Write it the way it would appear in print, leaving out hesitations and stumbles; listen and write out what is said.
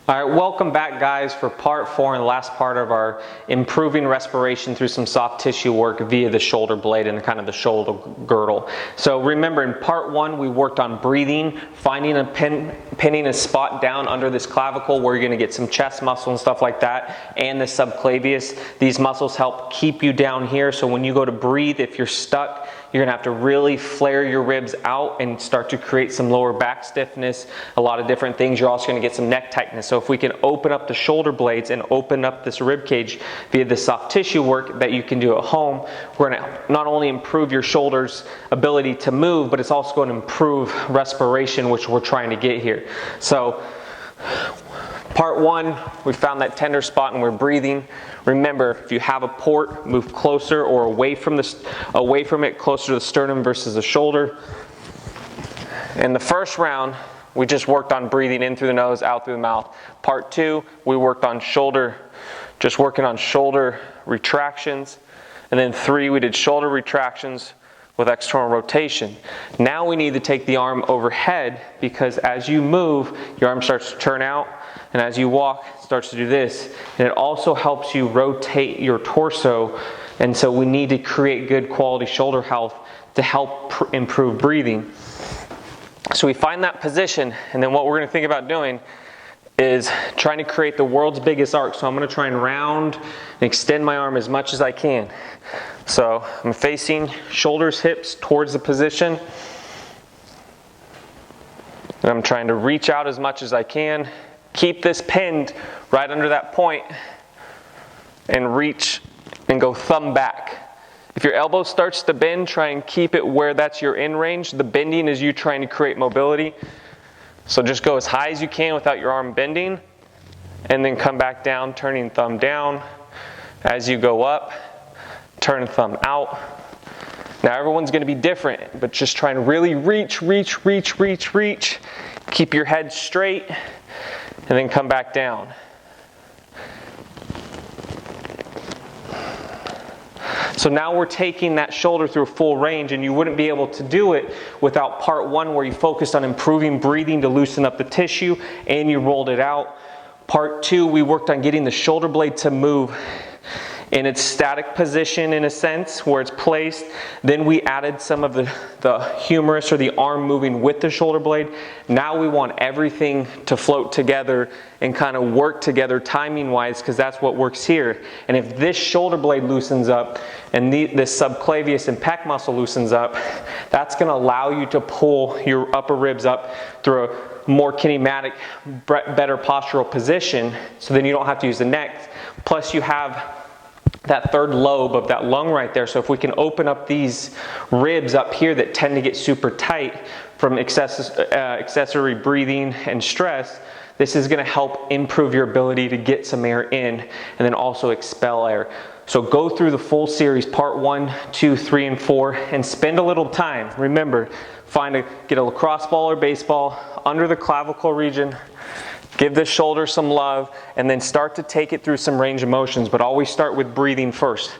All right, welcome back guys for part 4 and the last part of our improving respiration through some soft tissue work via the shoulder blade and kind of the shoulder girdle. So remember, in part 1 we worked on breathing, finding a pinning a spot down under this clavicle where you're going to get some chest muscle and stuff like that, and the subclavius. These muscles help keep you down here, so when you go to breathe, if you're stuck, you're going to have to really flare your ribs out and start to create some lower back stiffness, a lot of different things. You're also going to get some neck tightness. So if we can open up the shoulder blades and open up this rib cage via the soft tissue work that you can do at home, we're going to not only improve your shoulders' ability to move, but it's also going to improve respiration, which we're trying to get here. So part 1, we found that tender spot and we're breathing. Remember, if you have a port, move closer or away from it, closer to the sternum versus the shoulder. In the first round, we just worked on breathing in through the nose, out through the mouth. Part 2, we worked on shoulder, just working on shoulder retractions. And then 3, we did shoulder retractions with external rotation. Now we need to take the arm overhead, because as you move, your arm starts to turn out, and as you walk, it starts to do this. And it also helps you rotate your torso, and so we need to create good quality shoulder health to help improve breathing. So we find that position, and then what we're going to think about doing is trying to create the world's biggest arc. So I'm going to try and round and extend my arm as much as I can. So I'm facing shoulders, hips towards the position. And I'm trying to reach out as much as I can. Keep this pinned right under that point and reach and go thumb back. If your elbow starts to bend, try and keep it where that's your in range. The bending is you trying to create mobility. So just go as high as you can without your arm bending, and then come back down, turning thumb down. As you go up, turn thumb out. Now everyone's going to be different, but just trying to really reach. Keep your head straight, and then come back down. So now we're taking that shoulder through a full range, and you wouldn't be able to do it without part 1, where you focused on improving breathing to loosen up the tissue and you rolled it out. Part 2, we worked on getting the shoulder blade to move in its static position, in a sense, where it's placed. Then we added some of the humerus, or the arm, moving with the shoulder blade. Now we want everything to float together and kind of work together timing wise, because that's what works here. And if this shoulder blade loosens up and this subclavius and pec muscle loosens up, that's going to allow you to pull your upper ribs up through a more kinematic, better postural position, so then you don't have to use the neck. Plus you have that third lobe of that lung right there. So if we can open up these ribs up here that tend to get super tight from accessory breathing and stress, this is going to help improve your ability to get some air in and then also expel air. So go through the full series, part 1, 2, 3, and 4, and spend a little time. Remember, get a lacrosse ball or baseball under the clavicle region. Give the shoulder some love, and then start to take it through some range of motions, but always start with breathing first.